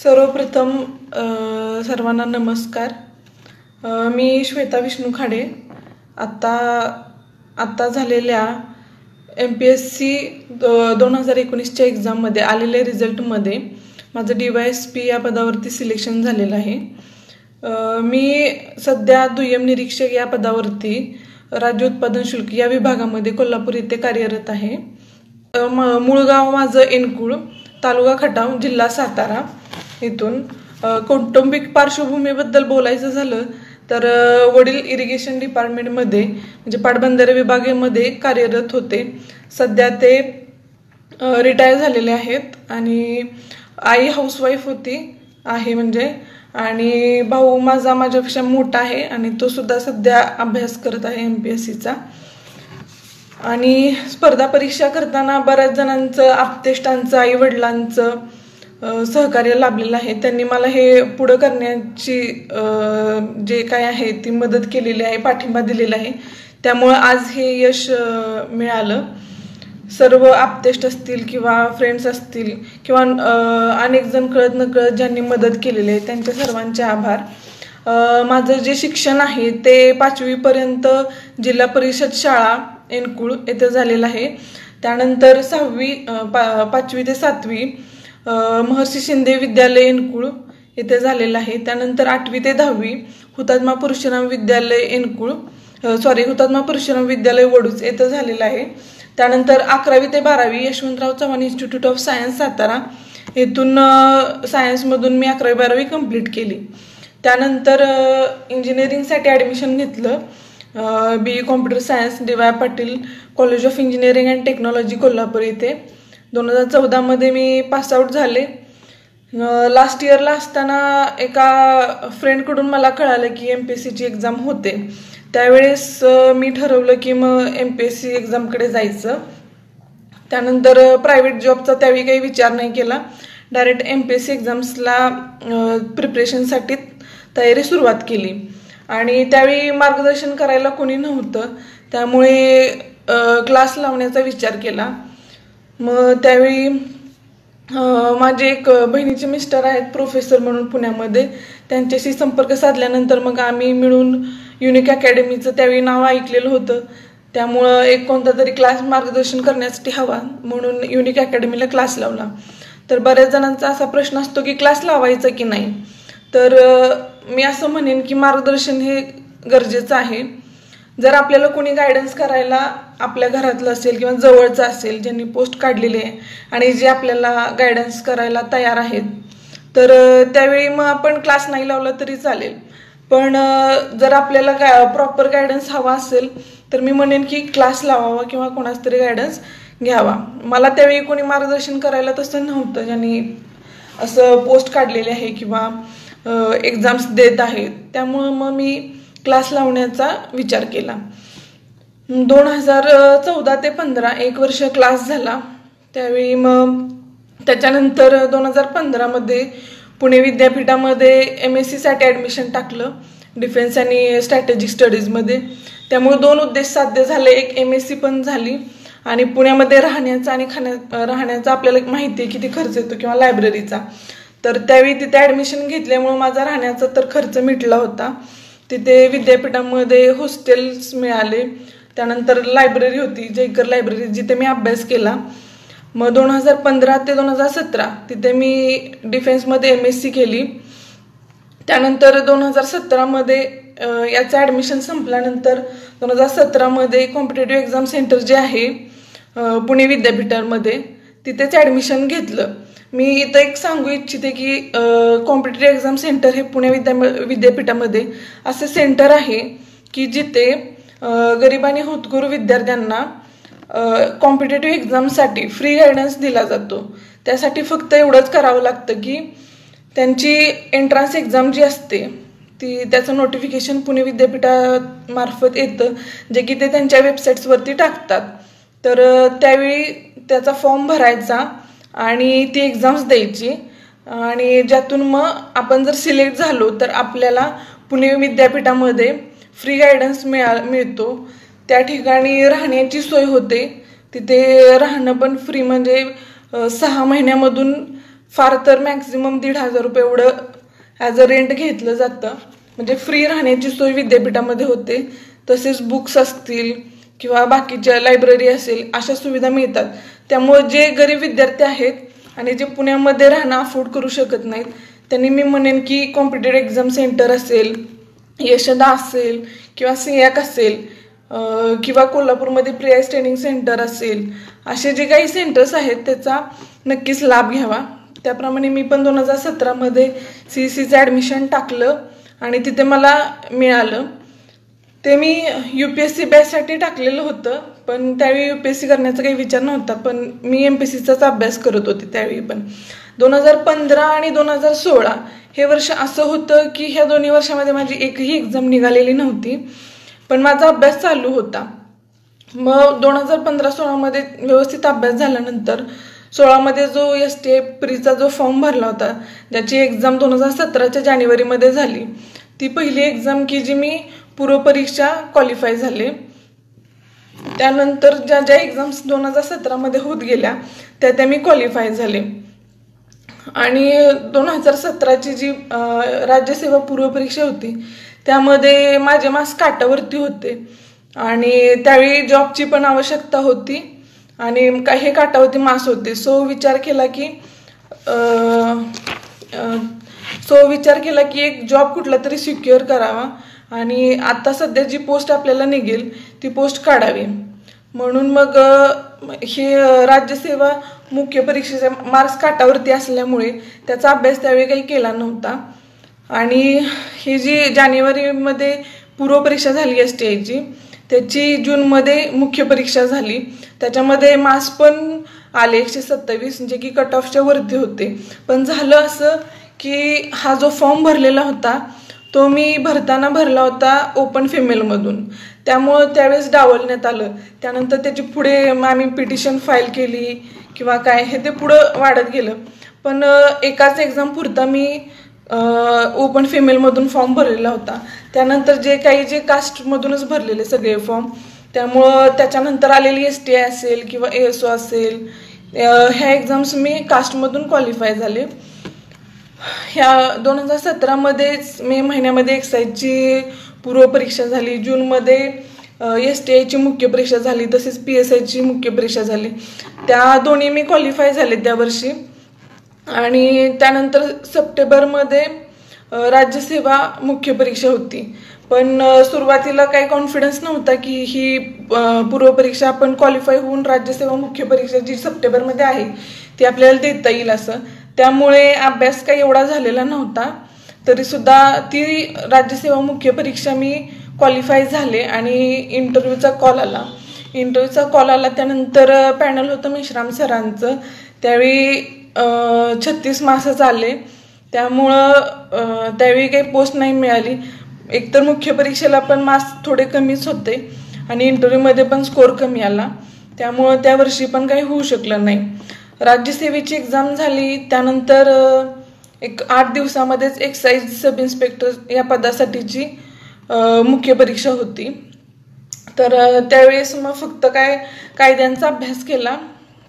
सर्वप्रथम सर्वांना नमस्कार। मी श्वेता विष्णू खाडे। आता झालेल्या MPSC 2019च्या एक्झाममध्ये आलेल्या रिझल्टमध्ये माझं DYSP या पदावरती सिलेक्शन झालेलं आहे। मी सध्या दुय्यम निरीक्षक या पदावरती राज्य उत्पादन शुल्क या विभागामध्ये कोल्हापूर येथे कार्यरत आहे। मूळ गाव माझं एनकुळ, तालुका खटाव, जिल्हा सातारा। इथून कौटुंबिक पार्श्वभूमीबद्दल बोलायचं झालं तर वडील इरिगेशन डिपार्टमेंटमध्ये म्हणजे पाटबंधारे विभागामध्ये कार्यरत होते। सध्या ते रिटायर झालेले आहेत आणि आई हाऊसवाईफ आहे म्हणजे। आणि भाऊ माझ्यापेक्षा मोठा आहे आणि तो सुद्धा सध्या अभ्यास करत आहे MPSCचा। आणि स्पर्धा परीक्षा करताना बऱ्याच जणांचं, आप्तेष्टांचं, आई वडिलांचं सहकार्य लाभलेलं आहे। त्यांनी मला हे पुढे करण्याची जे काय आहे ती मदत केलेली आहे, पाठिंबा दिलेला आहे। त्यामुळे आज हे यश मिळालं। सर्व आप्तेष्ट असतील किंवा फ्रेंड्स असतील किंवा अनेक जण कळत नकळत ज्यांनी मदत केलेली आहे त्यांच्या सर्वांचे आभार। माझं जे शिक्षण आहे ते 5वी पर्यंत जिल्हा परिषद शाळा एनकुळ येथे झालेलं आहे। त्यानंतर 5वी ते 7वी महर्षी शिंदे विद्यालय एनकुळ येथे झालेलं आहे। त्यानंतर 8वी ते 10वी हुतात्मा परशुराम विद्यालय वडूज येथे झालेलं आहे। त्यानंतर 11वी ते 12वी Yashwantrao Chavan institute of science Satara येथून सायन्समधून मी 11वी 12वी कंप्लीट केली। त्यानंतर इंजिनिअरिंगसाठी ॲडमिशन घेतलं BE computer science DY Patil college of engineering and technology Kolhapur येथे। 2014 मध्ये मी पास आउट झाले। लास्ट इयरला असताना एका फ्रेंडकडून मला कळालं की MPSCची एक्झाम होते। त्यावेळेस मी ठरवलं की मग MPSC एक्झामकडे जायचं। त्यानंतर प्रायव्हेट जॉबचा त्यावेळी काही विचार नाही केला, डायरेक्ट MPSC एक्झाम्सला प्रिपरेशनसाठी तयारी सुरुवात केली। आणि त्यावेळी मार्गदर्शन करायला कोणी नव्हतं, त्यामुळे क्लास लावण्याचा विचार केला। मग त्यावेळी माझे एक बहिणीचे मिस्टर आहेत प्रोफेसर म्हणून पुण्यामध्ये, त्यांच्याशी संपर्क साधल्यानंतर मग आम्ही मिळून युनिक अकॅडमीचं त्यावेळी नाव ऐकलेलं होतं। त्यामुळं एक कोणता तरी क्लास मार्गदर्शन करण्यासाठी हवा म्हणून युनिक अकॅडमीला क्लास लावला। तर बऱ्याच जणांचा असा प्रश्न असतो की क्लास लावायचा की नाही, तर मी असं म्हणेन की मार्गदर्शन हे गरजेचं आहे। जर आपल्याला कोणी गायडन्स करायला आपल्या घरातलं असेल किंवा जवळचं असेल, ज्यांनी पोस्ट काढलेली आहे आणि जे आपल्याला गायडन्स करायला तयार आहेत, तर त्यावेळी मग आपण क्लास नाही लावला तरी चालेल। पण जर आपल्याला प्रॉपर गायडन्स हवा असेल तर मी म्हणेन की क्लास लावावा किंवा कोणाच तरी गायडन्स घ्यावा। मला त्यावेळी कोणी मार्गदर्शन करायला तसं नव्हतं, ज्यांनी असं पोस्ट काढलेले आहे किंवा एक्झाम्स देत आहेत। त्यामुळं मग मी क्लास लावण्याचा विचार केला। 2014 ते 15 1 वर्ष क्लास झाला। त्यावेळी मग त्याच्यानंतर 2015 मध्ये पुणे विद्यापीठामध्ये MSc साठी ॲडमिशन टाकलं, डिफेन्स आणि स्ट्रॅटेजिक स्टडीजमध्ये। त्यामुळे 2 उद्देश साध्य झाले, एक MSc पण झाली आणि पुण्यामध्ये राहण्याचा आणि राहण्याचा आपल्याला माहिती आहे किती खर्च येतो किंवा लायब्ररीचा। तर त्यावेळी तिथे ॲडमिशन घेतल्यामुळे माझा राहण्याचा तर खर्च मिटला होता। तिथे विद्यापीठामध्ये हॉस्टेल्स मिळाले, त्यानंतर लायब्ररी होती जयकर लायब्ररी, जिथे मी अभ्यास केला। मग 2015 ते 2017 तिथे मी डिफेन्समध्ये MSc केली। त्यानंतर 2017 मध्ये याचं ॲडमिशन संपल्यानंतर 2017 मध्ये कॉम्पिटेटिव्ह एक्झाम सेंटर जे आहे पुणे विद्यापीठामध्ये तिथेच ॲडमिशन घेतलं। मी इथं एक सांगू इच्छिते की कॉम्पिटेटिव्ह एक्झाम सेंटर हे पुणे विद्यापीठामध्ये असे सेंटर आहे की जिथे गरीब आणि होतकरू विद्यार्थ्यांना कॉम्पिटेटिव्ह एक्झामसाठी फ्री गायडन्स दिला जातो। त्यासाठी फक्त एवढंच करावं लागतं की त्यांची एंट्रन्स एक्झाम जी असते त्याचं नोटिफिकेशन पुणे विद्यापीठामार्फत येतं, जे की ते त्यांच्या वेबसाईट्सवरती टाकतात। तर त्यावेळी त्याचा फॉर्म भरायचा आणि ती एक्झाम्स द्यायची आणि ज्यातून मग आपण जर सिलेक्ट झालो तर आपल्याला पुणे विद्यापीठामध्ये फ्री गायडन्स मिळतो। त्या ठिकाणी राहण्याची सोय होते, तिथे राहणं पण फ्री, म्हणजे 6 महिन्यामधून फार तर मॅक्झिमम 1,500 रुपये एवढं ॲज अ रेंट घेतलं जातं. म्हणजे फ्री राहण्याची सोय विद्यापीठामध्ये होते. तसेच बुक्स असतील किंवा बाकीच्या लायब्ररी असेल अशा सुविधा मिळतात. त्यामुळे जे गरीब विद्यार्थी आहेत आणि जे पुण्यामध्ये राहणं अफोर्ड करू शकत नाहीत त्यांनी मी म्हणेन की कॉम्पिटेटिव्ह एक्झाम सेंटर असेल, यशदा असेल किंवा सियाक असेल किंवा कोल्हापूरमध्ये प्रियास ट्रेनिंग सेंटर असेल, असे जे काही सेंटर्स आहेत त्याचा नक्कीच लाभ घ्यावा. त्याप्रमाणे मी पण 2017मध्ये CECचं ॲडमिशन टाकलं आणि तिथे मला मिळालं. ते मी UPSC बॅचसाठी टाकलेलं होतं, पण त्यावेळी UPSC करण्याचा काही विचार नव्हता. पण मी MPSCचाच अभ्यास करत होते त्यावेळी. पण 2015 आणि 2016 हे वर्ष असं होतं की ह्या दोन्ही वर्षामध्ये माझी एकही एक्झाम निघालेली नव्हती, पण माझा अभ्यास चालू होता. मग 2015-16मध्ये व्यवस्थित अभ्यास झाल्यानंतर 16मध्ये जो STA प्रीचा जो फॉर्म भरला होता, ज्याची एक्झाम 2017च्या जानेवारीमध्ये झाली, ती पहिली एक्झाम की जी मी पूर्वपरीक्षा क्वालिफाय झाले. त्यानंतर ज्या ज्या एक्झाम्स 2017मध्ये होत गेल्या त्या मी क्वालिफाय झाले. आणि 2017ची जी राज्यसेवा पूर्वपरीक्षा होती त्यामध्ये माझे मार्क्स काटावरती होते आणि त्यावेळी जॉबची पण आवश्यकता होती आणि काही काटावरती मार्क्स होते. सो विचार केला की एक जॉब कुठला तरी सिक्युअर करावा आणि आता सध्या जी पोस्ट आपल्याला निघेल ती पोस्ट काढावी. म्हणून मग हे राज्यसेवा मुख्य परीक्षेचे मार्क्स काटावरती असल्यामुळे त्याचा अभ्यास त्यावेळी काही केला नव्हता. आणि ही जी जानेवारीमध्ये पूर्वपरीक्षा झाली STIची, त्याची जूनमध्ये मुख्य परीक्षा झाली. त्याच्यामध्ये मार्क्स पण आले 127, जे की कट ऑफच्या वरती होते. पण झालं असं की हा जो फॉर्म भरलेला होता तो मी भरला होता ओपन फिमेलमधून, त्यामुळं त्यावेळेस डावलण्यात आलं. त्यानंतर त्याची पुढे आम्ही पिटिशन फाईल केली किंवा काय हे ते पुढं वाढत गेलं. पण एकाच एक्झाम पुरता मी ओपन फिमेलमधून फॉर्म भरलेला होता. त्यानंतर जे कास्टमधूनच भरलेले सगळे फॉर्म, त्यामुळं त्याच्यानंतर आलेली STI असेल किंवा ASO असेल, ह्या एक्झाम्स मी कास्टमधून क्वालिफाय झाले. ह्या 2017मध्येच मे महिन्यामध्ये एक्साईजची पूर्वपरीक्षा झाली, जूनमध्ये STIची मुख्य परीक्षा झाली, तसेच PSIची मुख्य परीक्षा झाली. त्या दोन्ही मी क्वालिफाय झाले त्या वर्षी. आणि त्यानंतर सप्टेंबरमध्ये राज्यसेवा मुख्य परीक्षा होती. पण सुरुवातीला काही कॉन्फिडन्स नव्हता की ही पूर्वपरीक्षा आपण क्वालिफाय होऊन राज्यसेवा मुख्य परीक्षा जी सप्टेंबरमध्ये आहे ती आपल्याला देता येईल असं. त्यामुळे अभ्यास काही एवढा झालेला नव्हता. तरीसुद्धा ती राज्यसेवा मुख्य परीक्षा मी क्वालिफाय झाले आणि इंटरव्ह्यूचा कॉल आला. त्यानंतर पॅनल होतं मेश्राम सरांचं. त्यावेळी 36 मार्क्स आले. त्यामुळं त्यावेळी काही पोस्ट नाही मिळाली. एकतर मुख्य परीक्षेला पण मार्क्स थोडे कमीच होते आणि इंटरव्ह्यूमध्ये पण स्कोर कमी आला. त्यामुळं त्या वर्षी पण काही होऊ शकलं नाही. राज्यसेवेची एक्झाम झाली. त्यानंतर एक 8 दिवसामध्येच एक्साईज सब इन्स्पेक्टर या पदासाठीची मुख्य परीक्षा होती. तर त्यावेळेस मग फक्त कायद्यांचा अभ्यास केला.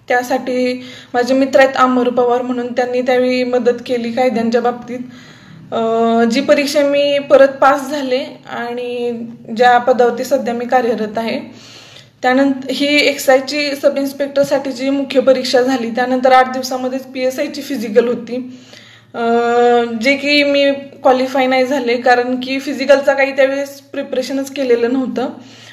त्यासाठी माझे मित्र आहेत अमर पवार म्हणून, त्यांनी त्यावेळी मदत केली कायद्यांच्या बाबतीत. जी परीक्षा मी परत पास झाले आणि ज्या पदावरती सध्या मी कार्यरत आहे. त्यानंतर ही एक्साईजची सब इन्स्पेक्टरसाठीची मुख्य परीक्षा झाली. त्यानंतर 8 दिवसामध्येच PSIची फिजिकल होती, जे की मी क्वालिफाय नाही झाले कारण की फिजिकलचा काही त्यावेळेस प्रिपरेशनच केलेलं नव्हतं.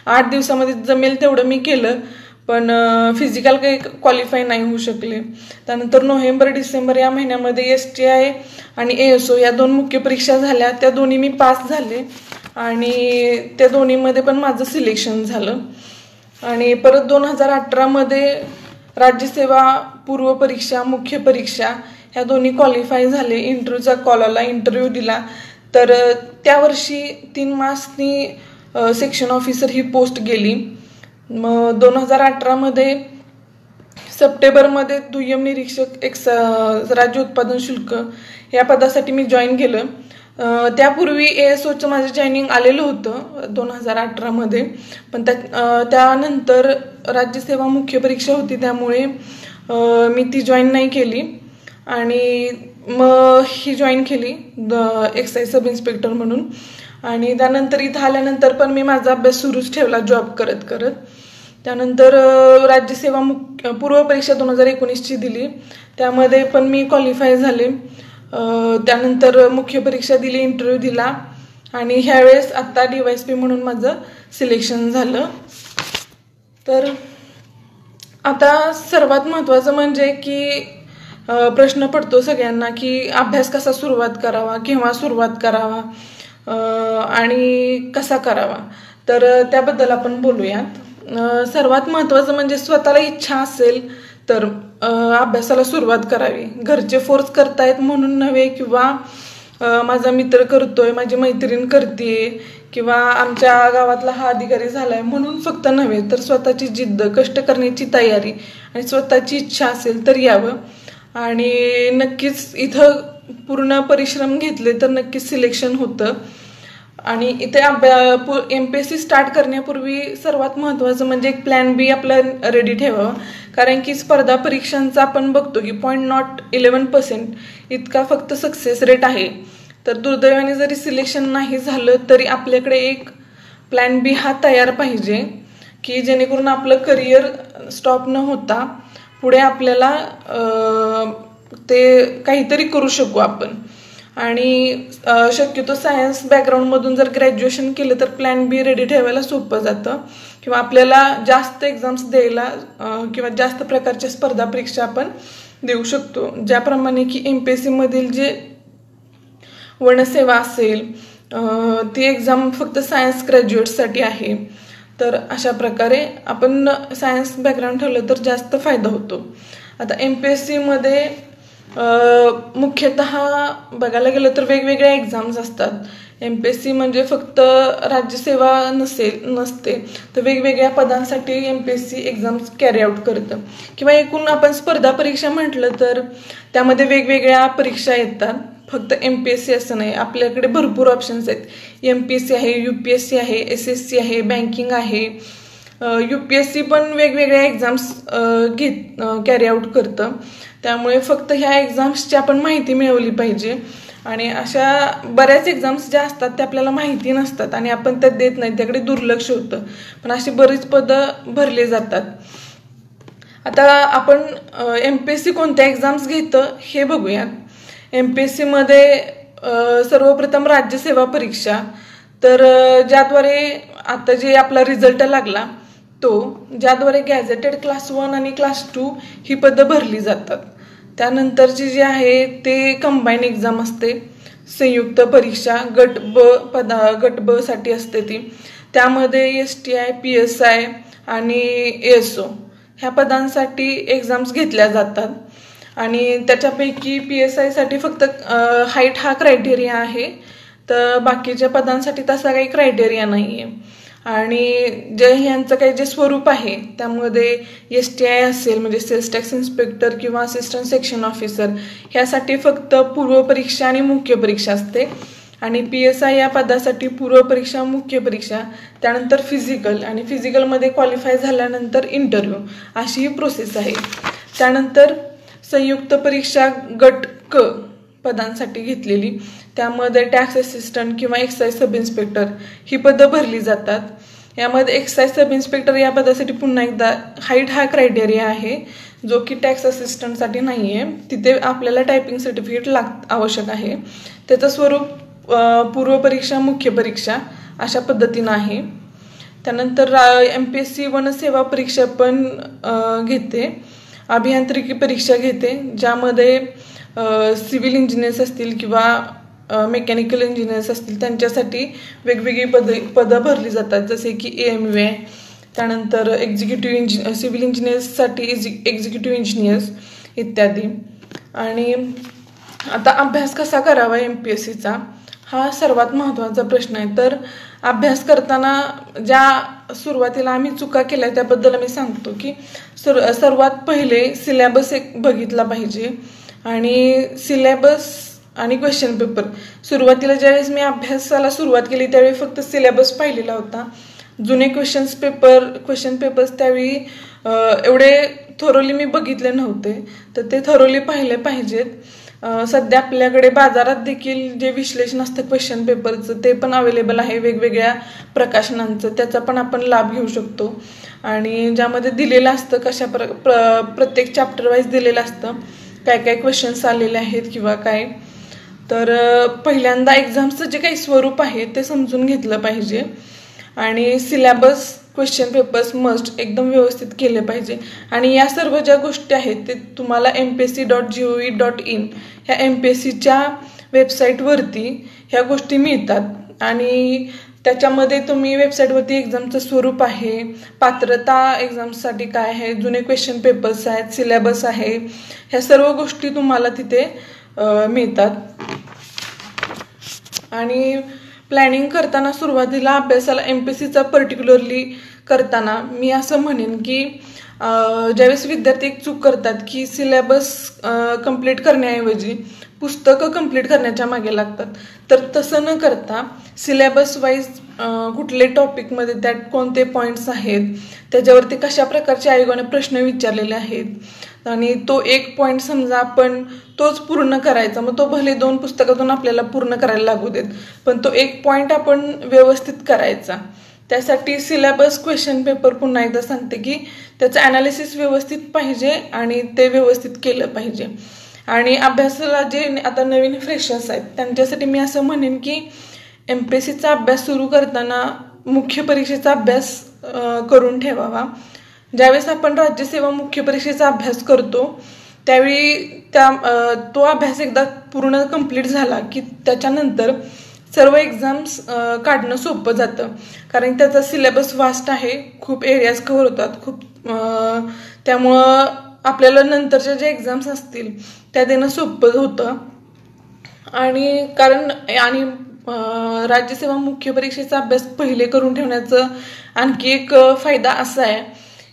8 दिवसामध्ये जमेल तेवढं मी केलं, पण फिजिकल काही क्वालिफाय नाही होऊ शकले. त्यानंतर नोव्हेंबर-डिसेंबर या महिन्यामध्ये STI आणि ASO या 2 मुख्य परीक्षा झाल्या. त्या दोन्ही मी पास झाले आणि त्या दोन्हीमध्ये पण माझं सिलेक्शन झालं. आणि परत 2018मध्ये राज्यसेवा पूर्वपरीक्षा मुख्य परीक्षा ह्या दोन्ही क्वालिफाय झाले. इंटरव्ह्यूचा कॉल आला, इंटरव्ह्यू दिला. तर त्या वर्षी 3 मार्क्सनी सेक्शन ऑफिसर ही पोस्ट गेली. मग 2018मध्ये सप्टेंबरमध्ये दुय्यम निरीक्षक राज्य उत्पादन शुल्क या पदासाठी मी जॉईन केलं. त्यापूर्वी ASOचं माझं जॉईनिंग आलेलं होतं 2018मध्ये, पण त्यानंतर राज्यसेवा मुख्य परीक्षा होती त्यामुळे मी ती जॉईन नाही केली. आणि मग ही जॉईन केली एक्साईज सब इन्स्पेक्टर म्हणून. आणि त्यानंतर इथं आल्यानंतर पण मी माझा अभ्यास सुरूच ठेवला जॉब करत करत. त्यानंतर राज्यसेवा पूर्व परीक्षा 2019ची दिली, त्यामध्ये पण मी क्वालिफाय झाले. त्यानंतर मुख्य परीक्षा दिली, इंटरव्ह्यू दिला आणि ह्यावेळेस आत्ता DYSP म्हणून माझं सिलेक्शन झालं. तर आता सर्वात महत्त्वाचं म्हणजे की प्रश्न पडतो सगळ्यांना की अभ्यास कसा सुरुवात करावा, केव्हा सुरुवात करावा आणि कसा करावा. तर त्याबद्दल आपण बोलूयात. सर्वात महत्त्वाचं म्हणजे स्वतःला इच्छा असेल तर अभ्यासाला सुरुवात करावी. घरचे फोर्स करतायत म्हणून नव्हे, किंवा माझा मित्र करतोय, माझी मैत्रीण करते, किंवा आमच्या गावातला हा अधिकारी झालाय म्हणून फक्त नव्हे, तर स्वतःची जिद्द, कष्ट करण्याची तयारी आणि स्वतःची इच्छा असेल तर यावं. आणि नक्कीच इथं पूर्ण परिश्रम घेतले तर नक्कीच सिलेक्शन होतं. आणि इथे MPSC स्टार्ट करण्यापूर्वी सर्वात महत्त्वाचं म्हणजे एक प्लॅन बी आपलं रेडी ठेवावं. कारण की स्पर्धा परीक्षांचा आपण बघतो की 0.11% इतका फक्त सक्सेस रेट आहे. तर दुर्दैवाने जरी सिलेक्शन नाही झालं तरी आपल्याकडे एक प्लॅन बी हा तयार पाहिजे, की जेणेकरून आपलं करिअर स्टॉप न होता पुढे आपल्याला ते काहीतरी करू शकू आपण. आणि शक्यतो सायन्स बॅकग्राऊंडमधून जर ग्रॅज्युएशन केलं तर प्लॅन बी रेडी ठेवायला सोपं जातं, किंवा आपल्याला जास्त एक्झाम्स द्यायला किंवा जास्त प्रकारच्या स्पर्धा परीक्षा आपण देऊ शकतो. ज्याप्रमाणे की MPSC मधील जे वनसेवा असेल ती एक्झाम फक्त सायन्स ग्रॅज्युएट्ससाठी आहे. तर अशा प्रकारे आपण सायन्स बॅकग्राऊंड ठेवलं तर जास्त फायदा होतो. आता MPSC मध्ये मुख्यतः बघायला गेलं तर वेगवेगळ्या एक्झाम्स असतात. MPSC म्हणजे फक्त राज्यसेवा नसते, तर वेगवेगळ्या पदांसाठी MPSC एक्झाम्स कॅरी आउट करतं. किंवा एकूण आपण स्पर्धा परीक्षा म्हटलं तर त्यामध्ये वेगवेगळ्या परीक्षा येतात, फक्त MPSC असं नाही. आपल्याकडे भरपूर ऑप्शन्स आहेत. MPSC आहे, UPSC आहे, SSC आहे, बँकिंग आहे. UPSC पण वेगवेगळ्या एक्झाम्स कॅरी आउट करतं. त्यामुळे फक्त ह्या एक्झाम्सची आपण माहिती मिळवली पाहिजे. आणि अशा बऱ्याच एक्झाम्स ज्या असतात त्या आपल्याला माहिती नसतात आणि आपण त्यात देत नाही, त्याकडे दुर्लक्ष होतं. पण अशी बरीच पदं भरली जातात. आता आपण MPSC कोणत्या एक्झाम्स घेतं हे बघूयात. MPSC मध्ये सर्वप्रथम राज्यसेवा परीक्षा, तर ज्याद्वारे आता जे आपला रिझल्ट लागला तो, ज्याद्वारे गॅझेटेड क्लास 1 आणि क्लास 2 ही पदं भरली जातात. त्यानंतरची जी आहे ते कंबाईन एक्झाम असते, संयुक्त परीक्षा गट ब साठी असते ती. त्यामध्ये STI, PSI आणि ASO ह्या पदांसाठी एक्झाम्स घेतल्या जातात. आणि त्याच्यापैकी PSI साठी फक्त हाईट हा क्रायटेरिया आहे, तर बाकीच्या पदांसाठी तसा काही क्रायटेरिया नाही आहे. आणि ह्यांचं काही जे स्वरूप आहे त्यामध्ये STI असेल म्हणजे सेल्स टॅक्स इन्स्पेक्टर किंवा असिस्टंट सेक्शन ऑफिसर, ह्यासाठी फक्त पूर्व परीक्षा आणि मुख्य परीक्षा असते. आणि PSI या पदासाठी पूर्व परीक्षा, मुख्य परीक्षा, त्यानंतर फिजिकल, आणि फिजिकलमध्ये क्वालिफाय झाल्यानंतर इंटरव्ह्यू, अशी ही प्रोसेस आहे. त्यानंतर संयुक्त परीक्षा गट क पदांसाठी घेतलेली, त्यामध्ये टॅक्स असिस्टंट किंवा एक्साईज सब इन्स्पेक्टर ही पदं भरली जातात. यामध्ये एक्साईज सब इन्स्पेक्टर या पदासाठी पुन्हा एकदा हाईट हा क्रायटेरिया आहे, जो की टॅक्स असिस्टंटसाठी नाही आहे. तिथे आपल्याला टायपिंग सर्टिफिकेट आवश्यक आहे. त्याचं स्वरूप पूर्व परीक्षा, मुख्य परीक्षा अशा पद्धतीनं आहे. त्यानंतर MPSC वनसेवा परीक्षा पण घेते, अभियांत्रिकी परीक्षा घेते, ज्यामध्ये सिव्हिल इंजिनियर्स असतील किंवा मेकॅनिकल इंजिनियर्स असतील त्यांच्यासाठी वेगवेगळी पदं भरली जातात, जसे की AMU, त्यानंतर सिव्हिल इंजिनियर्ससाठी एक्झिक्युटिव्ह इंजिनियर्स इत्यादी. आणि आता अभ्यास कसा करावा MPSCचा हा सर्वात महत्त्वाचा प्रश्न आहे. तर अभ्यास करताना ज्या सुरुवातीला आम्ही चुका केल्या त्याबद्दल मी सांगतो की सर्वात पहिले सिलेबस एक बघितला पाहिजे. आणि सिलेबस आणि क्वेश्चन पेपर, सुरुवातीला ज्यावेळेस मी अभ्यासाला सुरुवात केली त्यावेळी फक्त सिलेबस पाहिलेला होता. जुने क्वेश्चन पेपर्स त्यावेळी एवढे थोरोली मी बघितले नव्हते, तर ते थोरोली पाहिले पाहिजेत. सध्या आपल्याकडे बाजारात देखील जे विश्लेषण असतं क्वेश्चन पेपरचं ते पण अवेलेबल आहे वेगवेगळ्या प्रकाशनांचं, त्याचा पण आपण लाभ घेऊ शकतो. आणि ज्यामध्ये दिलेलं असतं प्रत्येक चॅप्टर वाईज दिलेलं असतं काय काय क्वेश्चन्स आलेले आहेत किंवा काय. तर पहिल्यांदा एक्झामचं जे काही स्वरूप आहे ते समजून घेतलं पाहिजे. आणि सिलेबस, क्वेश्चन पेपर्स मस्ट एकदम व्यवस्थित केले पाहिजे. आणि या सर्व ज्या गोष्टी आहेत ते तुम्हाला mpsc.gov.in ह्या MPSCच्या वेबसाईटवरती ह्या गोष्टी मिळतात. आणि त्याच्यामध्ये तुम्ही वेबसाईटवरती एक्झामचं स्वरूप आहे, पात्रता एक्झामसाठी काय आहे, जुने क्वेश्चन पेपर्स आहेत, सिलेबस आहे, ह्या सर्व गोष्टी तुम्हाला तिथे मिळतात. आणि प्लॅनिंग करताना सुरुवातीला अभ्यासाला MPSCचा पर्टिक्युलरली करताना मी असं म्हणेन की ज्यावेळेस विद्यार्थी एक चूक करतात की सिलेबस कंप्लीट करण्याऐवजी पुस्तकं कंप्लीट करण्याच्या मागे लागतात, तर तसं न करता सिलेबस वाईज कुठले टॉपिकमध्ये त्यात कोणते पॉईंट्स आहेत, त्याच्यावरती कशा प्रकारचे आयोगाने प्रश्न विचारलेले आहेत आणि तो एक पॉईंट समजा आपण तोच पूर्ण करायचा, मग तो भले 2 पुस्तकातून आपल्याला पूर्ण करायला लागू देत, पण तो एक पॉईंट आपण व्यवस्थित करायचा. त्यासाठी सिलेबस क्वेश्चन पेपर पुन्हा एकदा सांगते की त्याचं ॲनालिसिस व्यवस्थित पाहिजे आणि ते व्यवस्थित केलं पाहिजे. आणि अभ्यासाला जे आता नवीन फ्रेशर्स आहेत त्यांच्यासाठी मी असं म्हणेन की MPSCचा अभ्यास सुरू करताना मुख्य परीक्षेचा अभ्यास करून ठेवावा. ज्यावेळेस आपण राज्यसेवा मुख्य परीक्षेचा अभ्यास करतो त्यावेळी तो अभ्यास एकदा पूर्ण कंप्लीट झाला की त्याच्यानंतर सर्व एक्झाम्स काढणं सोपं जातं, कारण त्याचा सिलेबस वास्ट आहे, खूप एरियाज कव्हर होतात, त्यामुळं आपल्याला नंतरच्या ज्या एक्झाम्स असतील त्या देणं सोपं होतं. आणि राज्यसेवा मुख्य परीक्षेचा अभ्यास पहिले करून ठेवण्याचं आणखी एक फायदा असा आहे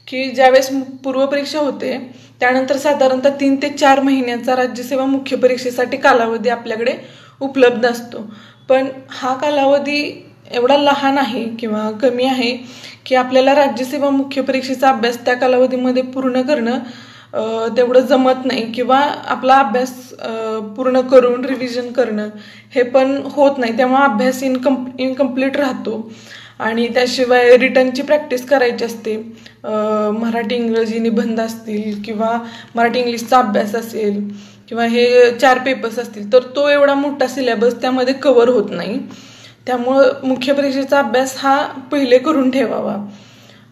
की ज्यावेळेस पूर्वपरीक्षा होते त्यानंतर साधारणतः 3 ते 4 महिन्याचा राज्यसेवा मुख्य परीक्षेसाठी कालावधी आपल्याकडे उपलब्ध असतो. पण हा कालावधी एवढा लहान आहे किंवा कमी आहे की आपल्याला राज्यसेवा मुख्य परीक्षेचा अभ्यास त्या कालावधीमध्ये पूर्ण करणं तेवढं जमत नाही किंवा आपला अभ्यास पूर्ण करून रिव्हिजन करणं हे पण होत नाही, त्यामुळे अभ्यास इनकम्प्लीट राहतो. आणि त्याशिवाय रिटर्नची प्रॅक्टिस करायची असते, मराठी इंग्रजी निबंध असतील किंवा मराठी इंग्लिशचा अभ्यास असेल किंवा हे 4 पेपर्स असतील, तर तो एवढा मोठा सिलेबस त्यामध्ये कव्हर होत नाही. त्यामुळं मुख्य परीक्षेचा अभ्यास हा पहिले करून ठेवावा.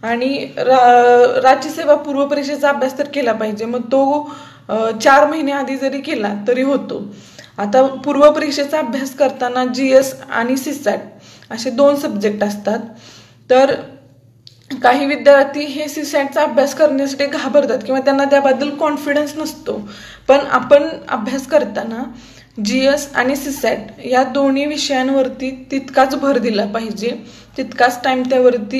आणि राज्यसेवा पूर्व परीक्षेचा अभ्यास तर केला पाहिजे, मग तो 4 महिने आधी जरी केला तरी होतो. आता पूर्व परीक्षेचा अभ्यास करताना GS आणि CSAT असे 2 सब्जेक्ट असतात. तर काही विद्यार्थी हे CSATचा अभ्यास करण्यासाठी घाबरतात किंवा त्यांना त्याबद्दल कॉन्फिडन्स नसतो, पण आपण अभ्यास करताना GS आणि CSAT या दोन्ही विषयांवरती तितकाच भर दिला पाहिजे, तितकाच टाइम त्यावरती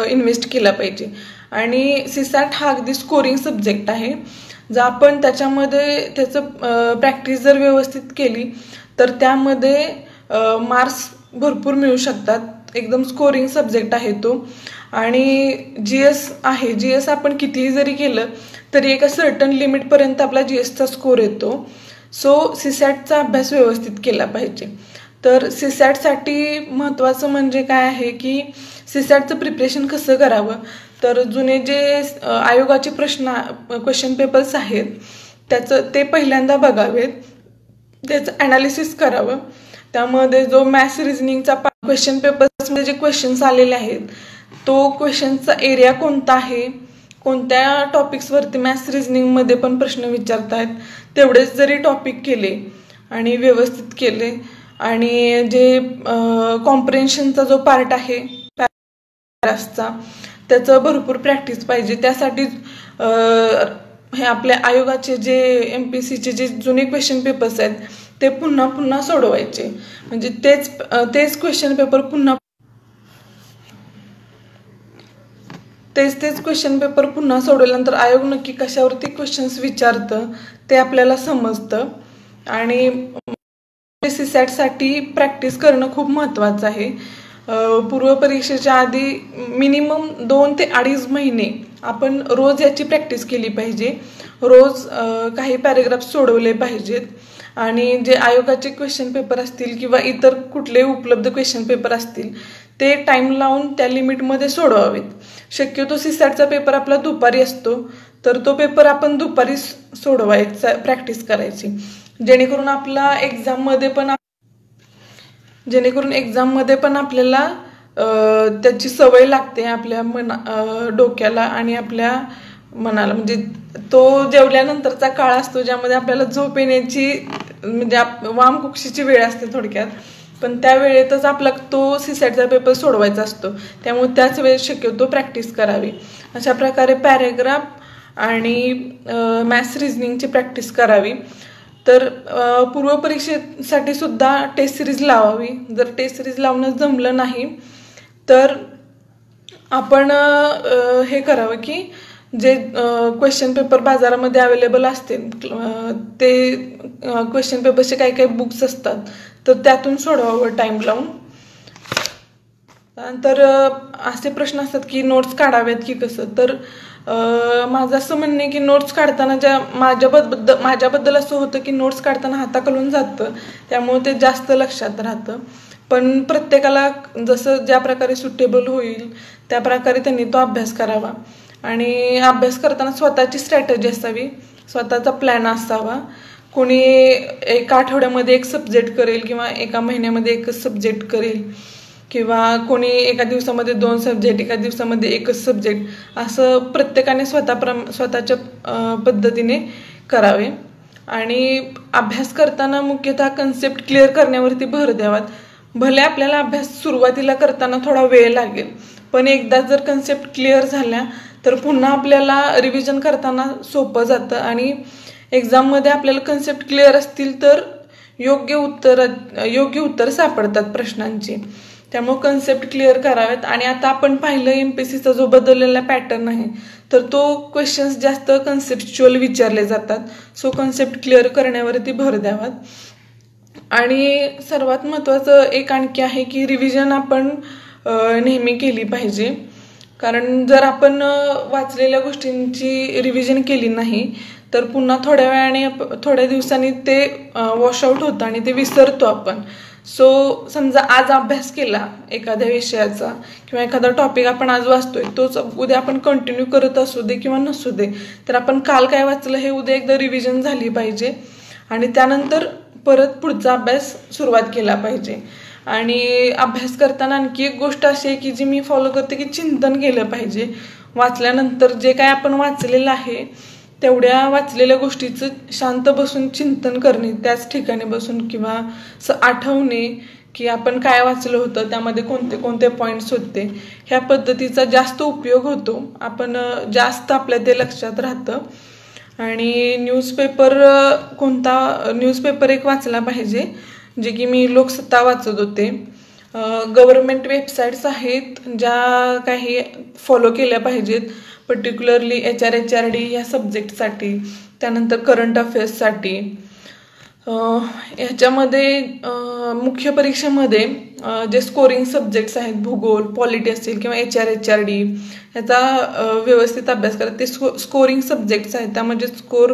इन्व्हेस्ट केला पाहिजे. आणि CSAT हा अगदी स्कोरिंग सब्जेक्ट आहे, जर आपण त्याच्यामध्ये त्याचं प्रॅक्टिस जर व्यवस्थित केली तर त्यामध्ये मार्क्स भरपूर मिळू शकतात. एकदम स्कोरिंग सब्जेक्ट आहे तो. आणि GS आपण कितीही जरी केलं तरी एका सर्टन लिमिटपर्यंत आपला GSचा स्कोर येतो. सो CSATचा अभ्यास व्यवस्थित केला पाहिजे. तर CSATसाठी महत्त्वाचं म्हणजे काय आहे की CSATचं प्रिपरेशन कसं करावं, तर जुने जे आयोगाचे क्वेश्चन पेपर्स आहेत ते पहिल्यांदा बघावेत, त्याचं ॲनालिसिस करावं. त्यामध्ये जो मॅथ्स रिझनिंगचा क्वेश्चन पेपर्समध्ये जे क्वेश्चन्स आलेले आहेत तो क्वेश्चनचा एरिया कोणता आहे, कोणत्या टॉपिक्सवरती मॅथ्स रिझनिंगमध्ये पण प्रश्न विचारतायत, तेवढेच जरी टॉपिक केले आणि व्यवस्थित केले आणि जे कॉम्प्रेन्शनचा जो पार्ट आहे पॅराग्राफचा त्याचं भरपूर प्रॅक्टिस पाहिजे. त्यासाठी हे आपल्या आयोगाचे जे MPSCचे जे जुने क्वेश्चन पेपर्स आहेत ते पुन्हा पुन्हा सोडवायचे, म्हणजे तेच क्वेश्चन पेपर पुन्हा सोडवल्यानंतर आयोग नक्की कशावरती क्वेश्चन्स विचारतं ते आपल्याला समजतं. आणि CSATसाठी प्रॅक्टिस करणं खूप महत्त्वाचं आहे. पूर्व परीक्षेच्या आधी मिनिमम 2 ते 2.5 महिने आपण रोज याची प्रॅक्टिस केली पाहिजे. रोज काही पॅरेग्राफ सोडवले पाहिजेत आणि जे आयोगाचे क्वेश्चन पेपर असतील किंवा इतर कुठले उपलब्ध क्वेश्चन पेपर असतील ते टाइम लावून त्या लिमिटमध्ये सोडवावेत. शक्यतो सीसॅटचा पेपर आपला दुपारी असतो, तर तो पेपर आपण दुपारी सोडवायचा, प्रॅक्टिस करायची, जेणेकरून एक्झाममध्ये पण आपल्याला त्याची सवय लागते आपल्या डोक्याला आणि आपल्या मनाला. म्हणजे तो जेवल्यानंतरचा काळ असतो ज्यामध्ये आपल्याला झोप येण्याची म्हणजे वामकुक्षीची वेळ असते थोडक्यात, पण त्या वेळेतच आपला तो सीसॅटचा पेपर सोडवायचा असतो. त्यामुळे त्याच वेळेस शक्यतो प्रॅक्टिस करावी. अशा प्रकारे पॅरेग्राफ आणि मॅथ्स रिझनिंगची प्रॅक्टिस करावी. तर पूर्व परीक्षेसाठी सुद्धा टेस्ट सिरीज लावावी. जर टेस्ट सिरीज लावणं जमलं नाही तर आपण हे करावं की जे क्वेश्चन पेपर बाजारामध्ये अवेलेबल असतील ते क्वेश्चन पेपरचे काही काही बुक्स असतात तर त्यातून सोडवावं टाइम लावून. तर असे प्रश्न असतात की नोट्स काढाव्यात की कसं, तर माझं असं म्हणणं आहे की नोट्स काढताना माझ्याबद्दल असं होतं की नोट्स काढताना हाताखालून जातं, त्यामुळे ते जास्त लक्षात राहतं. पण प्रत्येकाला जसं ज्या प्रकारे सुटेबल होईल त्या प्रकारे त्यांनी तो अभ्यास करावा आणि अभ्यास करताना स्वतःची स्ट्रॅटेजी असावी, स्वतःचा प्लॅन असावा. कोणी एका आठवड्यामध्ये एक सब्जेक्ट करेल किंवा एका महिन्यामध्ये एकच सब्जेक्ट करेल किंवा कोणी एका दिवसामध्ये 2 सब्जेक्ट, एका दिवसामध्ये एकच सब्जेक्ट, असं प्रत्येकाने स्वतःच्या पद्धतीने करावे. आणि अभ्यास करताना मुख्यतः कन्सेप्ट क्लिअर करण्यावरती भर द्यावात. भले आपल्याला अभ्यास सुरुवातीला करताना थोडा वेळ लागेल, पण एकदा जर कन्सेप्ट क्लिअर झाल्या तर पुन्हा आपल्याला रिव्हिजन करताना सोपं जातं आणि एक्झाममध्ये आपल्याला कन्सेप्ट क्लिअर असतील तर योग्य उत्तर सापडतात प्रश्नांची. त्यामुळे कन्सेप्ट क्लिअर करावेत. आणि आता आपण पाहिलं MPSCचा जो बदललेला पॅटर्न आहे तर तो क्वेश्चन्स जास्त कन्सेप्च्युअल विचारले जातात. सो कन्सेप्ट क्लिअर करण्यावरती भर द्यावात. आणि सर्वात महत्त्वाचं एक आणखी आहे की रिव्हिजन आपण नेहमी केली पाहिजे. कारण जर आपण वाचलेल्या गोष्टींची रिव्हिजन केली नाही तर पुन्हा थोड्या दिवसांनी ते वॉशआउट होतं आणि ते विसरतो आपण. सो समजा आज अभ्यास केला एखाद्या विषयाचा किंवा एखादा टॉपिक आपण आज वाचतोय, तोच उद्या आपण कंटिन्यू करत असू दे किंवा नसू दे, तर आपण काल काय वाचलं हे उद्या एकदा रिव्हिजन झाली पाहिजे आणि त्यानंतर परत पुढचा अभ्यास सुरुवात केला पाहिजे. आणि अभ्यास करताना आणखी एक गोष्ट अशी आहे की जी मी फॉलो करते की चिंतन केलं पाहिजे. वाचल्यानंतर जे काय आपण वाचलेलं आहे तेवढ्या वाचलेल्या गोष्टीचं शांत बसून चिंतन करणे, त्याच ठिकाणी बसून किंवा आठवणे की आपण काय वाचलं होतं, त्यामध्ये कोणते कोणते पॉईंट्स होते, ह्या पद्धतीचा जास्त उपयोग होतो. आपण जास्त आपल्या ते लक्षात राहतं. आणि न्यूजपेपर एक वाचला पाहिजे, जे की मी लोकसत्ता वाचत होते. गव्हर्नमेंट वेबसाईट्स आहेत ज्या काही फॉलो केल्या पाहिजेत, पर्टिक्युलरली HRD या सब्जेक्टसाठी, त्यानंतर करंट अफेअर्ससाठी. ह्याच्यामध्ये मुख्य परीक्षेमध्ये जे स्कोरिंग सब्जेक्ट्स आहेत, भूगोल, पॉलिटी असेल किंवा HRD ह्याचा व्यवस्थित अभ्यास करा. ते स्कोरिंग सब्जेक्ट्स आहेत, त्यामध्ये स्कोर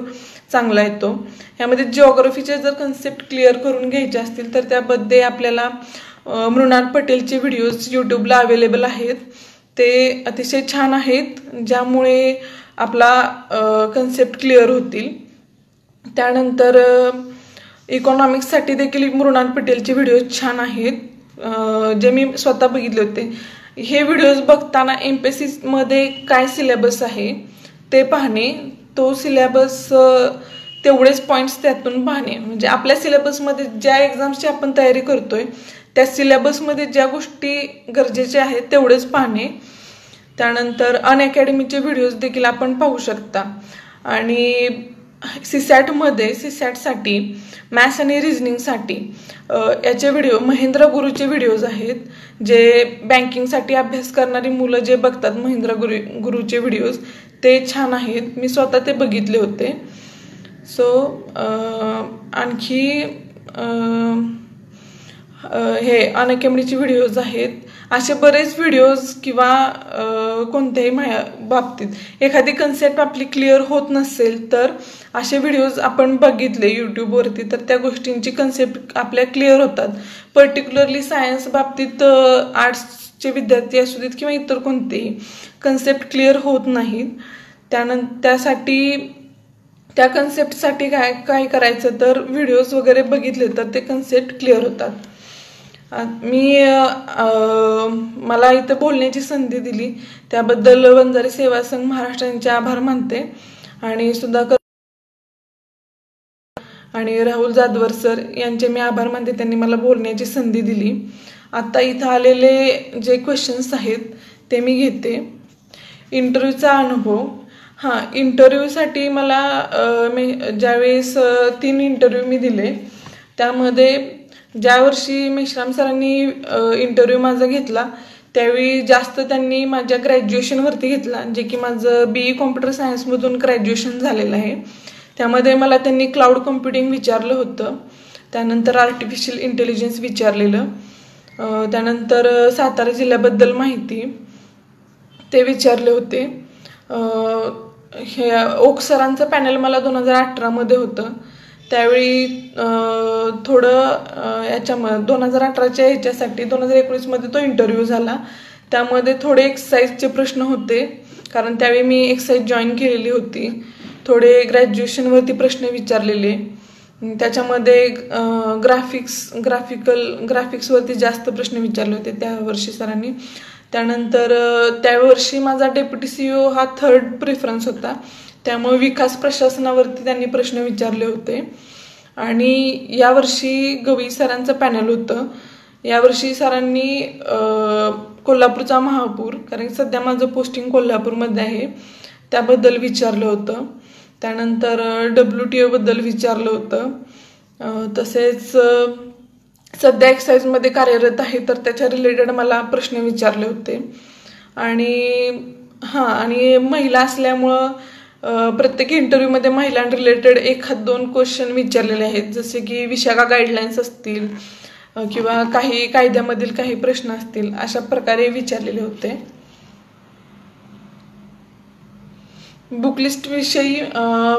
चांगला येतो. ह्यामध्ये जिओग्राफीचे जर कन्सेप्ट क्लिअर करून घ्यायचे असतील तर त्यामध्ये आपल्याला मृणाल पटेलचे व्हिडिओज यूट्यूबला अवेलेबल आहेत. ते अतिशय छान आहेत, ज्यामुळे आपला कन्सेप्ट क्लिअर होतील. त्यानंतर इकॉनॉमिक्ससाठी देखील मृणाल पटेलचे व्हिडिओज छान आहेत, जे मी स्वतः बघितले होते. हे व्हिडिओज बघताना MPSCमध्ये काय सिलेबस आहे ते पाहणे, तो सिलेबस तेवढेच पॉईंट्स त्यातून पाहणे, म्हणजे आपल्या सिलेबसमध्ये ज्या एक्झाम्सची आपण तयारी करतोय त्या सिलेबसमध्ये ज्या गोष्टी गरजेच्या आहेत तेवढेच पाहणे. त्यानंतर अनअकॅडमीचे व्हिडिओज देखील आपण पाहू शकता. आणि सीसॅटसाठी मॅथ्स आणि रिझनिंगसाठी याचे व्हिडिओ महेंद्र गुरुचे व्हिडिओज आहेत, जे बँकिंगसाठी अभ्यास करणारी मुलं जे बघतात महेंद्र गुरुचे व्हिडिओज ते छान आहेत, मी स्वतः ते बघितले होते. सो आणखी हे अनअकॅडमीचे व्हिडिओज आहेत. असे बरेच व्हिडिओज किंवा कोणत्याही बाबतीत एखादी कन्सेप्ट आपली क्लिअर होत नसेल तर असे व्हिडिओज आपण बघितले यूट्यूबवरती तर त्या गोष्टींची कन्सेप्ट आपल्या क्लिअर होतात. पर्टिक्युलरली सायन्स बाबतीत आर्ट्सचे विद्यार्थी असू देत किंवा इतर कोणतेही कन्सेप्ट क्लिअर होत नाहीत. त्यासाठी त्या कन्सेप्टसाठी काय करायचं तर व्हिडिओज वगैरे बघितले तर ते कन्सेप्ट क्लिअर होतात. मला इथं बोलण्याची संधी दिली त्याबद्दल वंजारी सेवा संघ महाराष्ट्र यांचे आभार मानते. आणि सुधाकर आणि राहुल जाधवर सर यांचे मी आभार मानते, त्यांनी मला बोलण्याची संधी दिली. आता इथं आलेले जे क्वेश्चन्स आहेत ते मी घेते. इंटरव्ह्यूचा अनुभव. इंटरव्ह्यूसाठी मला ज्यावेळेस 3 इंटरव्ह्यू मी दिले त्यामध्ये ज्या वर्षी मेश्राम सरांनी इंटरव्ह्यू माझा घेतला त्यावेळी जास्त त्यांनी माझ्या ग्रॅज्युएशनवरती घेतला, जे की माझं BE कॉम्प्युटर सायन्समधून ग्रॅज्युएशन झालेलं आहे. त्यामध्ये मला त्यांनी क्लाउड कम्प्युटिंग विचारलं होतं, त्यानंतर आर्टिफिशियल इंटेलिजन्स विचारलेलं, त्यानंतर सातारा जिल्ह्याबद्दल माहिती ते विचारले होते. हे ओक सरांचं पॅनल मला 2018 मध्ये होतं. त्यावेळी थोडं याच्यामध्ये 2018च्या ह्याच्यासाठी 2019 मध्ये तो इंटरव्ह्यू झाला. त्यामध्ये थोडे एक्सरसाइजचे प्रश्न होते कारण त्यावेळी मी एक्सरसाइज जॉईन केलेली होती. थोडे ग्रॅज्युएशनवरती प्रश्न विचारलेले, त्याच्यामध्ये ग्राफिक्सवरती जास्त प्रश्न विचारले होते त्या वर्षी सरांनी. त्यानंतर त्यावर्षी माझा डेप्युटी CEO हा 3rd प्रेफरन्स होता, त्यामुळे विकास प्रशासनावरती त्यांनी प्रश्न विचारले होते. आणि यावर्षी गवई सरांचं पॅनल होतं. यावर्षी सरांनी कोल्हापूरचा महापूर, कारण सध्या माझं पोस्टिंग कोल्हापूरमध्ये आहे, त्याबद्दल विचारलं होतं. त्यानंतर WTO बद्दल विचारलं होतं. तसेच सध्या एक्साईजमध्ये कार्यरत आहे तर त्याच्या रिलेटेड मला प्रश्न विचारले होते. आणि महिला असल्यामुळं प्रत्येक इंटरव्ह्यूमध्ये महिलां रिलेटेड 1-2 क्वेश्चन विचारलेले आहेत, जसे की विशाखा गाईडलाईन्स असतील किंवा काही कायद्यामधील काही प्रश्न असतील, अशा प्रकारे विचारलेले होते. बुकलिस्टविषयी.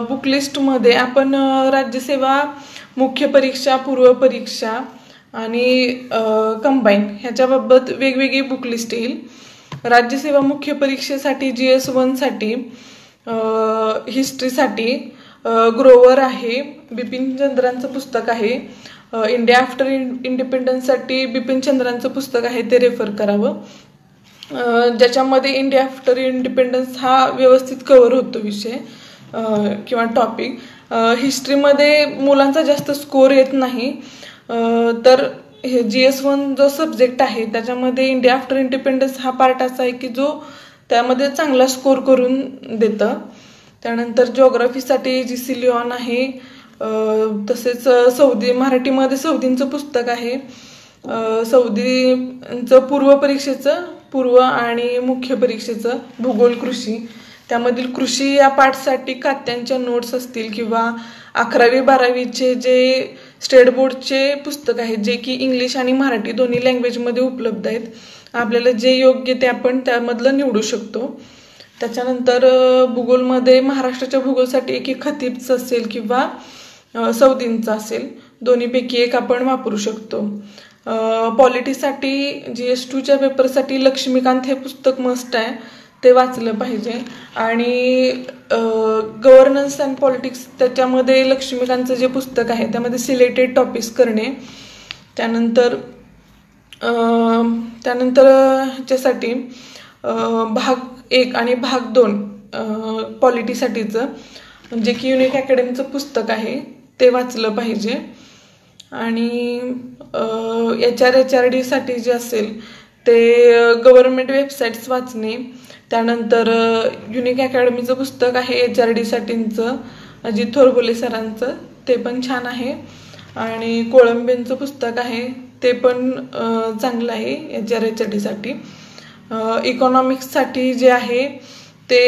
बुकलिस्टमध्ये आपण राज्यसेवा मुख्य परीक्षा, पूर्व परीक्षा आणि कंबाईन ह्याच्याबाबत वेगवेगळी बुकलिस्ट येईल. राज्यसेवा मुख्य परीक्षेसाठी GS1 साठी हिस्ट्रीसाठी ग्रोवर आहे, बिपिन चंद्रांचं पुस्तक आहे. इंडिया आफ्टर इंडिपेंडन्ससाठी बिपिन चंद्रांचं पुस्तक आहे, ते रेफर करावं. ज्याच्यामध्ये इंडिया आफ्टर इंडिपेंडन्स हा व्यवस्थित कव्हर होतो विषय किंवा टॉपिक. हिस्ट्रीमध्ये मुलांचा जास्त स्कोर येत नाही, तर हे GS1 जो सब्जेक्ट आहे त्याच्यामध्ये इंडिया आफ्टर इंडिपेंडन्स हा पार्ट असा आहे की जो त्यामध्ये चांगला स्कोर करून देतं. त्यानंतर जिओग्राफीसाठी GC लिओन आहे. तसेच मराठीमध्ये सौदींचं पुस्तक आहे. सौदींचं पूर्व परीक्षेचं, पूर्व आणि मुख्य परीक्षेचं भूगोल कृषी, त्यामधील कृषी या पाठसाठी खात्यांच्या नोट्स असतील किंवा 11वी-12वीचे जे स्टेट बोर्डचे पुस्तक आहेत जे की इंग्लिश आणि मराठी दोन्ही लँग्वेजमध्ये उपलब्ध आहेत. आपल्याला जे योग्य ते आपण त्यामधलं निवडू शकतो. त्याच्यानंतर भूगोलमध्ये महाराष्ट्राच्या भूगोलसाठी एक खतीबचं असेल किंवा सौदींचं असेल, दोन्हीपैकी एक आपण वापरू शकतो. पॉलिटीसाठी GS2च्या पेपरसाठी लक्ष्मीकांत हे पुस्तक मस्ट आहे, ते वाचलं पाहिजे. आणि गव्हर्नन्स अँड पॉलिटिक्स त्याच्यामध्ये लक्ष्मीकांतचं जे पुस्तक आहे त्यामध्ये सिलेक्टेड टॉपिक्स करणे. त्यानंतर ह्याच्यासाठी भाग 1 आणि भाग 2 पॉलिटीसाठीचं जे की युनिक अकॅडमीचं पुस्तक आहे ते वाचलं पाहिजे. आणि HRD साठी जे असेल ते गव्हर्नमेंट वेबसाईट्स वाचणे. त्यानंतर युनिक अकॅडमीचं पुस्तक आहे HRD साठीचं अजित थोरबोले सरांचं, ते पण छान आहे. आणि कोळंबेंचं पुस्तक आहे ते पण चांगलं आहे HRD साठी. इकॉनॉमिक्ससाठी जे आहे ते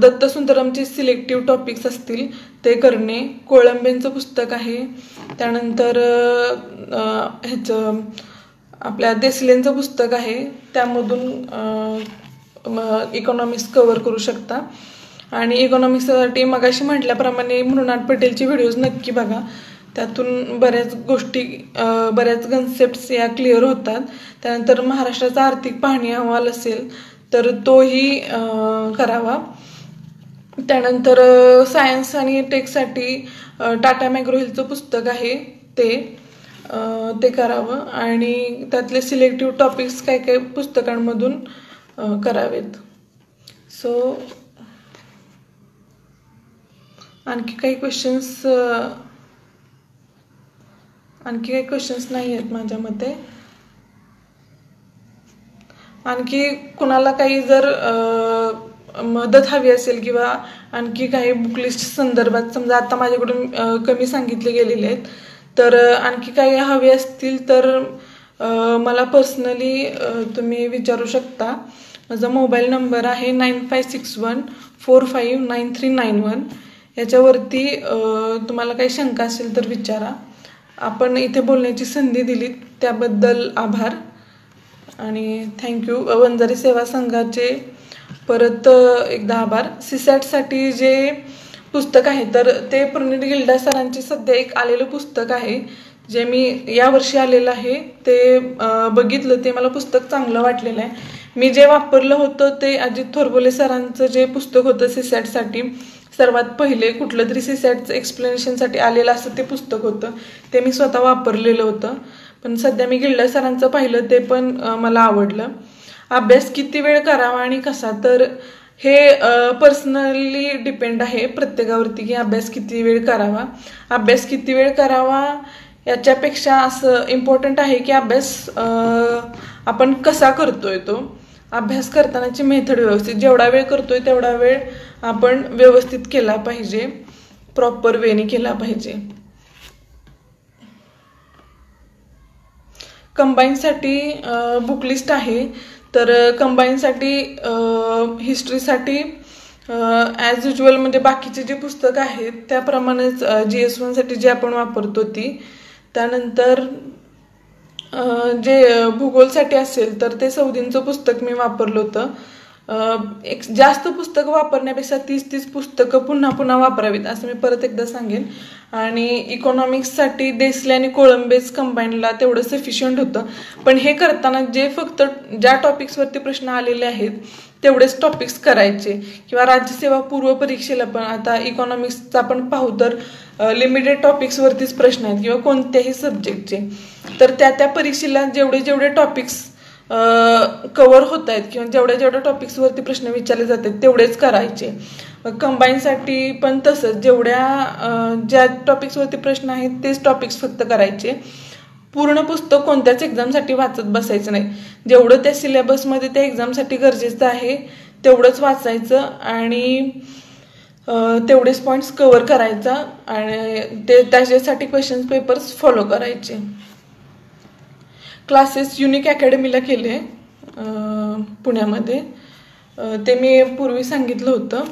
दत्त सुंदरमचे सिलेक्टिव्ह टॉपिक्स असतील ते करणे. कोळंबेंचं पुस्तक आहे. त्यानंतर आपल्या देसलेंचं पुस्तक आहे त्यामधून इकॉनॉमिक्स कव्हर करू शकता। आणि इकॉनॉमिक्ससाठी मगाशी म्हटल्याप्रमाणे मृणाल पटेलचे व्हिडिओज नक्की बघा, त्यातून बऱ्याच गोष्टी बऱ्याच कन्सेप्ट्स या क्लिअर होतात। त्यानंतर महाराष्ट्राचा आर्थिक पाहणी अहवाल असेल तर तोही करावा। त्यानंतर सायन्स आणि टेकसाठी टाटा मॅग्रो हिलचं पुस्तक आहे ते करावं आणि त्यातले सिलेक्टिव्ह टॉपिक्स काय काय पुस्तकांमधून करावेत। सो आणखी काही क्वेश्चन्स नाही आहेत माझ्या मते। आणखी कुणाला काही जर मदत हवी असेल किंवा आणखी काही बुकलिस्ट संदर्भात, समजा आता माझ्याकडून कमी सांगितले गेलेले आहेत, तर आणखी काही हवे असतील तर मला पर्सनली तुम्ही विचारू शकता। माझा मोबाईल नंबर आहे 9561459391। याच्यावरती तुम्हाला काही शंका असेल तर विचारा। आपण इथे बोलण्याची संधी दिली त्याबद्दल आभार आणि थँक्यू। वंजारी सेवा संघाचे परत एकदा आभार। सीसॅटसाठी जे पुस्तक आहे तर ते प्रणित गिल्डा सरांची सध्या एक आलेलं पुस्तक आहे जे मी यावर्षी आलेलं आहे ते बघितलं, ते मला पुस्तक चांगलं वाटलेलं आहे। मी जे वापरलं होतं ते अजित थोरबोले सरांचं जे पुस्तक होतं सीसॅटसाठी सर्वात पहिले कुठलं तरी सीसॅटचं एक्सप्लेनेशनसाठी आलेलं असं ते पुस्तक होतं, ते मी स्वतः वापरलेलं होतं। पण सध्या मी गिल्डा सरांचं पाहिलं ते पण मला आवडलं। अभ्यास किती वेळ करावा आणि कसा, तर हे पर्सनली डिपेंड आहे प्रत्येकावरती की अभ्यास किती वेळ करावा। अभ्यास किती वेळ करावा याच्यापेक्षा असं इम्पॉर्टंट आहे की अभ्यास आपण कसा करतोय, तो अभ्यास करतानाची मेथड व्यवस्थित, जेवढा वेळ करतोय तेवढा वेळ आपण व्यवस्थित केला पाहिजे, प्रॉपर वेने केला पाहिजे। कंबाईनसाठी बुकलिस्ट आहे, तर कंबाईनसाठी हिस्ट्रीसाठी ॲज युजल म्हणजे बाकीचे जे पुस्तकं आहेत त्याप्रमाणेच GS1साठी जे आपण वापरतो ती। त्यानंतर जे भूगोलसाठी असेल तर ते सौदींचं पुस्तक मी वापरलं होतं। एक जास्त पुस्तकं वापरण्यापेक्षा 30 पुस्तकं पुन्हा पुन्हा वापरावीत असं मी परत एकदा सांगेन। आणि इकॉनॉमिक्ससाठी देसले आणि कोळंबेच कंबाईनला तेवढं सफिशियंट होतं। पण हे करताना जे फक्त ज्या टॉपिक्सवरती प्रश्न आलेले आहेत तेवढेच टॉपिक्स करायचे, किंवा राज्यसेवा पूर्व परीक्षेला पण आता इकॉनॉमिक्सचा आपण पाहू तर लिमिटेड टॉपिक्सवरतीच प्रश्न आहेत किंवा कोणत्याही सब्जेक्टचे, तर त्या परीक्षेला जेवढे टॉपिक्स कव्हर होत आहेत किंवा जेवढ्या टॉपिक्सवरती प्रश्न विचारले जातात तेवढेच करायचे। कंबाईनसाठी पण तसंच ज्या टॉपिक्सवरती प्रश्न आहेत तेच टॉपिक्स फक्त करायचे। पूर्ण पुस्तक कोणत्याच एक्झामसाठी वाचत बसायचं नाही, जेवढं त्या सिलेबसमध्ये त्या एक्झामसाठी गरजेचं आहे तेवढंच वाचायचं आणि तेवढेच पॉईंट्स कव्हर करायचा आणि त्याच्यासाठी क्वेश्चन पेपर्स फॉलो करायचे। क्लासेस युनिक अकॅडमीला केले पुण्यामध्ये, ते मी पूर्वी सांगितलं होतं।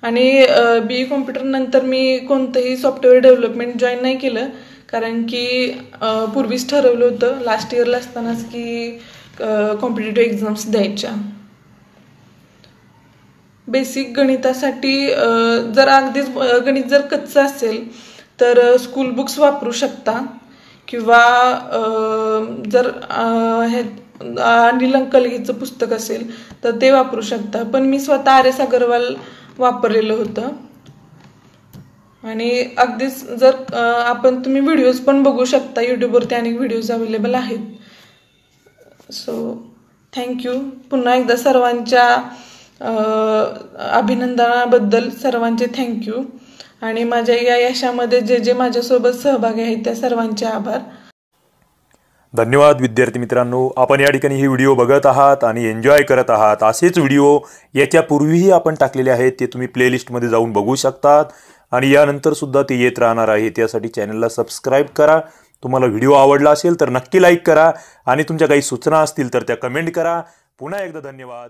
आणि BE कॉम्प्युटर नंतर मी कोणतंही सॉफ्टवेअर डेव्हलपमेंट जॉईन नाही केलं, कारण की पूर्वीच ठरवलं होतं लास्ट इयरला असतानाच की कॉम्पिटिटिव्ह एक्झाम्स द्यायच्या। बेसिक गणितासाठी जर अगदीच गणित जर कच्चं असेल तर स्कूल बुक्स वापरू शकता, किंवा जर हे अनिल अंकलगीचं पुस्तक असेल तर ते वापरू शकता। पण मी स्वतः RS अगरवाल वापरलेलं होतं। आणि अगदीच जर तुम्ही व्हिडिओज पण बघू शकता, यूट्यूबवरती अनेक व्हिडिओज अवेलेबल आहेत। सो थँक्यू पुन्हा एकदा सर्वांच्या अभिनंदनाबद्दल सर्वांचे थँक्यू। आणि माझ्या या यशामध्ये जे माझ्यासोबत सहभागी आहेत त्या सर्वांचे आभार। धन्यवाद विद्यार्थी मित्रांनो, आपण या ठिकाणी ही व्हिडिओ बघत आहात आणि एन्जॉय करत आहात। असेच व्हिडिओ याच्या पूर्वीही आपण टाकलेले आहेत, ते तुम्ही प्लेलिस्टमध्ये जाऊन बघू शकतात आणि यानंतर सुद्धा ते येत राहणार आहे। त्यासाठी चॅनलला सबस्क्राईब करा। तुम्हाला व्हिडिओ आवडला असेल तर नक्की लाईक करा आणि तुमच्या काही सूचना असतील तर त्या कमेंट करा। पुन्हा एकदा धन्यवाद।